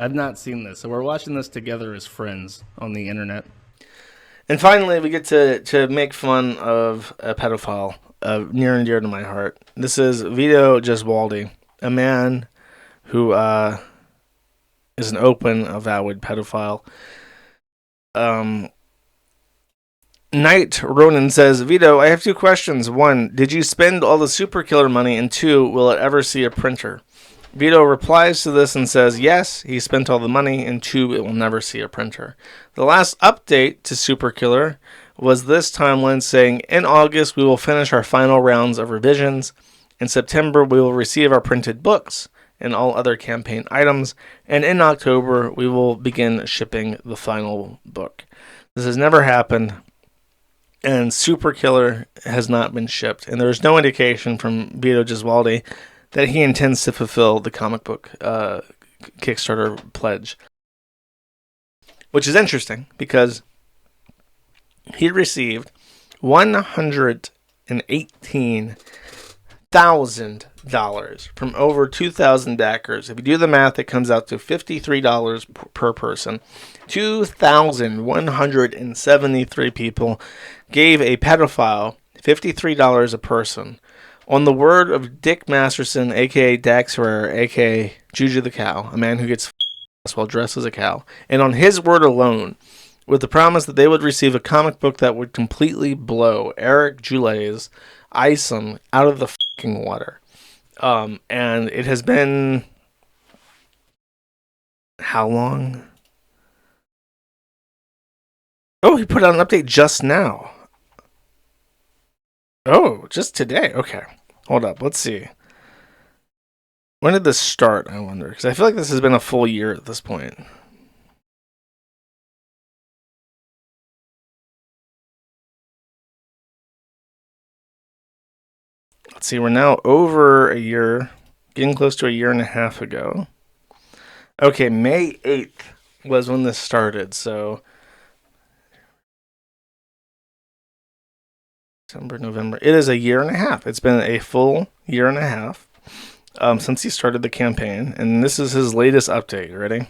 I've not seen this, so we're watching this together as friends on the internet. And finally, we get to make fun of a pedophile near and dear to my heart. This is Vito Gesualdi, a man who is an open, avowed pedophile. Knight Ronan says, Vito, I have two questions. One, did you spend all the super killer money? And two, will it ever see a printer? Vito replies to this and says, yes, he spent all the money, and two, it will never see a printer. The last update to Super Killer was this timeline saying, in August, we will finish our final rounds of revisions. In September, we will receive our printed books and all other campaign items. And in October, we will begin shipping the final book. This has never happened. And Super Killer has not been shipped. And there is no indication from Vito Gesualdi that he intends to fulfill the comic book Kickstarter pledge. Which is interesting, because he received $118,000 from over 2,000 backers. If you do the math, it comes out to $53 per person. 2,173 people gave a pedophile $53 a person on the word of Dick Masterson, a.k.a. Dax Herrera, a.k.a. Juju the Cow, a man who gets while dressed as a cow, and on his word alone, with the promise that they would receive a comic book that would completely blow Eric Julay's Isom out of the fucking water. And it has been... how long? Oh, he put out an update just now. Oh, just today. Okay. Hold up. Let's see. When did this start, I wonder? Because I feel like this has been a full year at this point. Let's see. We're now over a year. Getting close to a year and a half ago. Okay, May 8th was when this started, so... December, November. It is a year and a half. It's been a full year and a half since he started the campaign. And this is his latest update. You ready?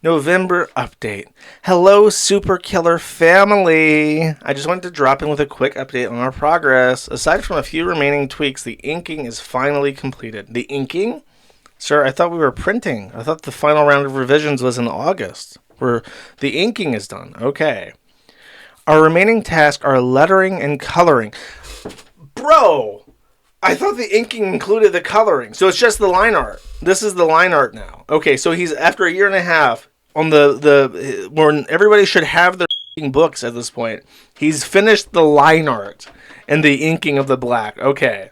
November update. Hello, Super Killer family. I just wanted to drop in with a quick update on our progress. Aside from a few remaining tweaks, the inking is finally completed. The inking? Sir, I thought we were printing. I thought the final round of revisions was in August. Where the inking is done. Okay. Our remaining tasks are lettering and coloring. Bro! I thought the inking included the coloring. So it's just the line art. This is the line art now. Okay, so he's, after a year and a half, on the when everybody should have their books at this point, he's finished the line art and the inking of the black. Okay.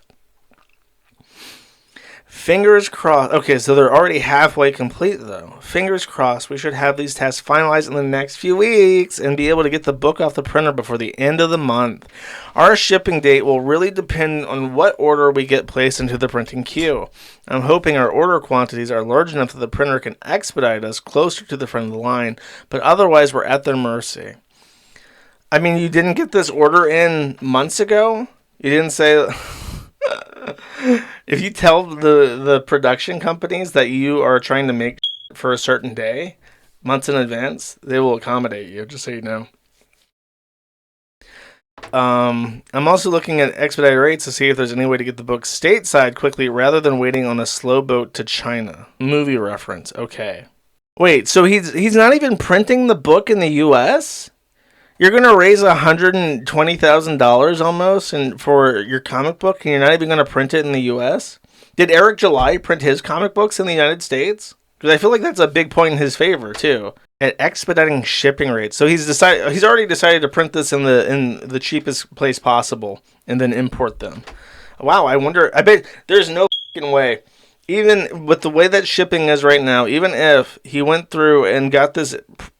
Fingers crossed. Okay, so they're already halfway complete, though. Fingers crossed we should have these tasks finalized in the next few weeks and be able to get the book off the printer before the end of the month. Our shipping date will really depend on what order we get placed into the printing queue. I'm hoping our order quantities are large enough that the printer can expedite us closer to the front of the line, but otherwise we're at their mercy. I mean, you didn't get this order in months ago? You didn't say... If you tell the production companies that you are trying to make for a certain day, months in advance, they will accommodate you, just so you know. I'm also looking at expedited rates to see if there's any way to get the book stateside quickly rather than waiting on a slow boat to China. Movie reference. Okay. Wait, so he's not even printing the book in the U.S.? You're going to raise $120,000 almost for your comic book, and you're not even going to print it in the U.S.? Did Eric July print his comic books in the United States? Because I feel like that's a big point in his favor, too. At expediting shipping rates. So he's already decided to print this in the cheapest place possible, and then import them. Wow, I bet there's no fucking way. Even with the way that shipping is right now, even if he went through and got this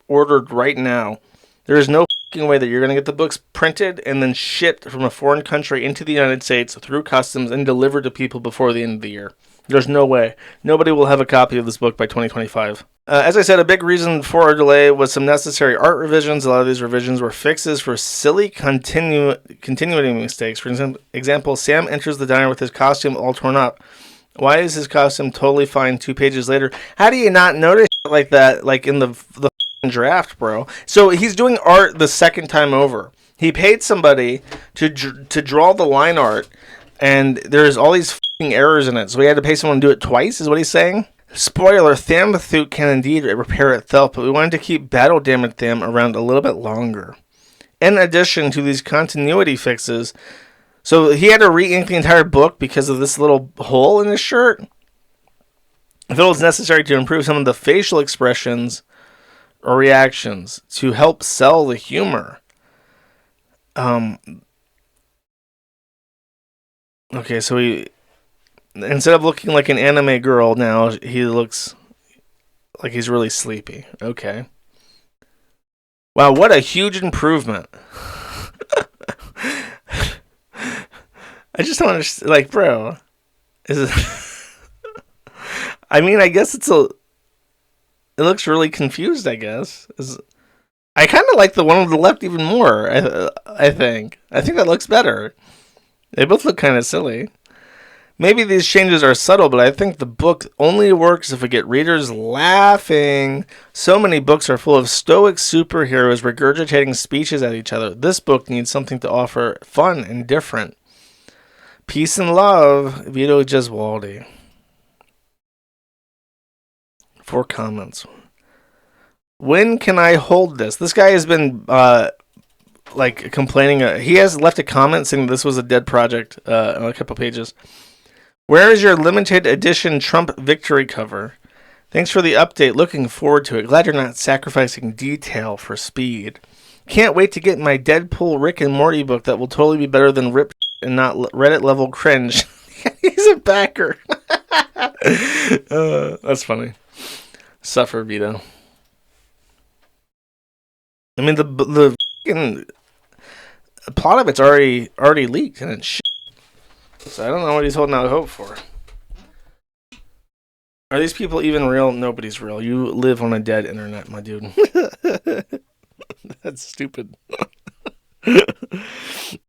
ordered right now, there is no way that you're going to get the books printed and then shipped from a foreign country into the United States through customs and delivered to people before the end of the year. There's no way. Nobody will have a copy of this book by 2025. As I said, a big reason for our delay was some necessary art revisions. A lot of these revisions were fixes for silly continuing mistakes. For example, Sam enters the diner with his costume all torn up. Why is his costume totally fine 2 pages later? How do you not notice shit like that, like in the f***ing draft, bro? So he's doing art the second time over. He paid somebody to draw the line art, and there's all these f***ing errors in it. So he had to pay someone to do it twice, is what he's saying? Spoiler, Thamthut can indeed repair itself, but we wanted to keep Battle Damned Tham around a little bit longer. In addition to these continuity fixes, so he had to re-ink the entire book because of this little hole in his shirt. If it was necessary to improve some of the facial expressions or reactions to help sell the humor. Okay, so he, instead of looking like an anime girl now, he looks like he's really sleepy. Okay. Wow, what a huge improvement. I just don't understand. Like, bro, is it? I mean, I guess it's a. It looks really confused. I guess I kind of like the one on the left even more. I think that looks better. They both look kind of silly. Maybe these changes are subtle, but I think the book only works if we get readers laughing. So many books are full of stoic superheroes regurgitating speeches at each other. This book needs something to offer fun and different. Peace and love, Vito Gesualdi. 4 comments. When can I hold this? This guy has been like complaining. He has left a comment saying this was a dead project on a couple pages. Where is your limited edition Trump victory cover? Thanks for the update. Looking forward to it. Glad you're not sacrificing detail for speed. Can't wait to get my Deadpool Rick and Morty book that will totally be better than Rip and not Reddit level cringe. He's a backer. That's funny. Suffer, Vito. I mean, the plot of it's already leaked, and it's shit. So I don't know what he's holding out hope for. Are these people even real? Nobody's real. You live on a dead internet, my dude. That's stupid.